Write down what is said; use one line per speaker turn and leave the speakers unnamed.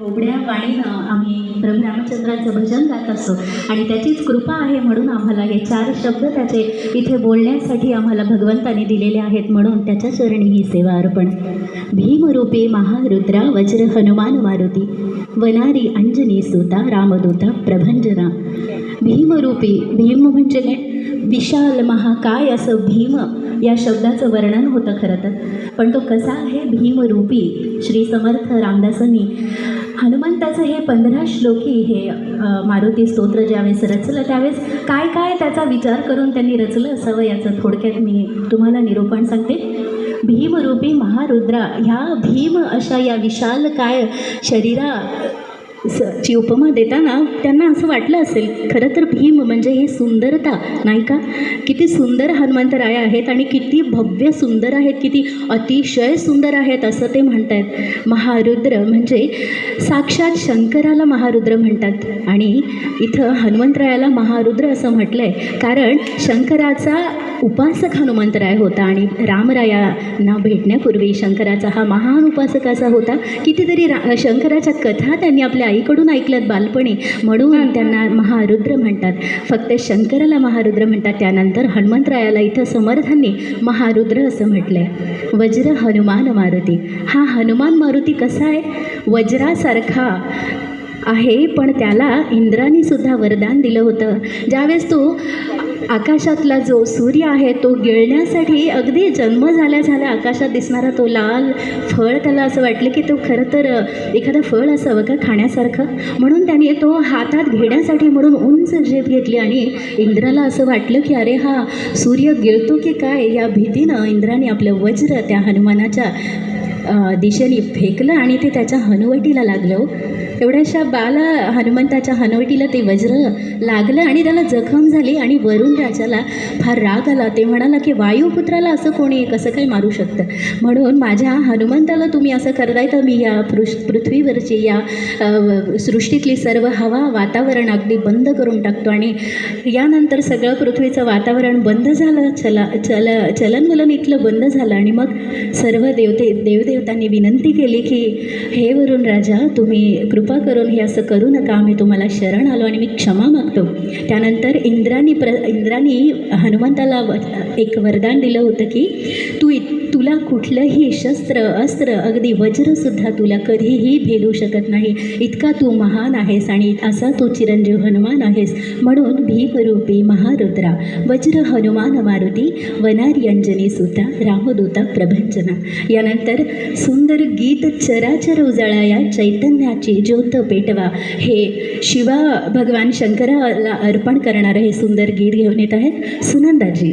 उघड्या वाणीनं आम्ही प्रभू रामचंद्राचं भजन गात असतो आणि त्याचीच कृपा आहे म्हणून आम्हाला हे 4 शब्द त्याचे इथे बोलण्यासाठी आम्हाला भगवंताने दिलेले आहेत, म्हणून त्याच्या चरणी ही सेवा अर्पण. भीमरूपी महारुद्रा वज्र हनुमान मारुती वनारी अंजनी सुता रामदूता प्रभंजना. भीमरूपी, भीम म्हणजे काय? विशाल महाकाय असं भीम या शब्दाचं वर्णन होतं खरं तर, पण तो कसा आहे? भीमरूपी. श्री समर्थ रामदासांनी हनुमंताचं हे 15 श्लोकी हे मारुती स्तोत्र ज्यावेळेस रचलं त्यावेळेस काय काय त्याचा विचार करून त्यांनी रचलं असावं याचं थोडक्यात मी तुम्हाला निरूपण सांगते. भीमरूपी महारुद्रा, ह्या भीम अशा या विशाल काय ची उपमा देताना त्यांना असं वाटलं असेल खरं तर भीम म्हणजे ही सुंदरता नाही का? किती सुंदर हनुमंतराय आहेत आणि किती भव्य सुंदर आहेत, किती अतिशय सुंदर आहेत असं ते म्हणतात. महारुद्र म्हणजे साक्षात शंकराला महारुद्र म्हणतात आणि इथं हनुमंतरायाला महारुद्र असं म्हटलं आहे कारण शंकराचा उपासक हनुमंतराय होता आणि रामरायांना भेटण्यापूर्वी शंकराचा हा महान उपासक असा होता. कितीतरी शंकराच्या कथा त्यांनी आपल्या आईकडून ऐकल्यात बालपणी, म्हणून त्यांना महारुद्र म्हणतात. फक्त शंकराला महारुद्र म्हणतात. त्यानंतर हनुमंतरायाला इथं समर्थांनी महारुद्र असं म्हटलं आहे. वज्र हनुमान मारुती, हा हनुमान मारुती कसा आहे? वज्रासारखा आहे, पण त्याला इंद्राने सुद्धा वरदान दिलं होतं. ज्यावेळेस तो आकाशातला जो सूर्य आहे तो गिळण्यासाठी अगदी जन्म झाल्या आकाशात दिसणारा तो लाल फळ, त्याला असं वाटलं की तो खरं तर एखादं फळ असावं का खाण्यासारखं, म्हणून त्याने तो हातात घेण्यासाठी म्हणून उंच झेप घेतली आणि इंद्राला असं वाटलं की अरे हा सूर्य गिळतो की काय, या भीतीनं इंद्राने आपलं वज्र त्या हनुमानाच्या दिशेने फेकलं आणि ते त्याच्या हनुवटीला लागलं. एवढ्याशा हनुमंताच्या हनुवटीला ते वज्र लागलं आणि त्याला जखम झाली आणि वरून राजाला फार राग आला. ते म्हणाला की वायुपुत्राला असं कोणी कसं काय मारू शकतं, म्हणून माझ्या हनुमंताला तुम्ही असं करताय तर मी या पृथ्वीवरची या सृष्टीतली सर्व हवा वातावरण अगदी बंद करून टाकतो. आणि यानंतर सगळं पृथ्वीचं वातावरण बंद झालं, चलनवलन इथलं बंद झालं आणि मग सर्व देवदेवतांनी विनंती केली की हे वरून राजा तुम्ही कृपा करून हे असं करू नका, आम्ही तुम्हाला शरण आलो आणि मी क्षमा मागतो. त्यानंतर इंद्रानी हनुमंताला एक वरदान दिलं होतं की तुला कुठलंही शस्त्र अस्त्र अगदी वज्रसुद्धा तुला कधीही भेदू शकत नाही, इतका तू महान आहेस आणि असा तू चिरंजीव हनुमान आहेस. म्हणून भीमरूपी महारुद्रा वज्र हनुमान मारुती वनारी अंजनी सुता रामदूता प्रभंजना. यानंतर सुंदर गीत चराचर उजाळाया चैतन्याची ज्योत पेटवा, हे शिवा भगवान शंकराला अर्पण करणारं हे सुंदर गीत घेऊन येत आहेत सुनंदाजी.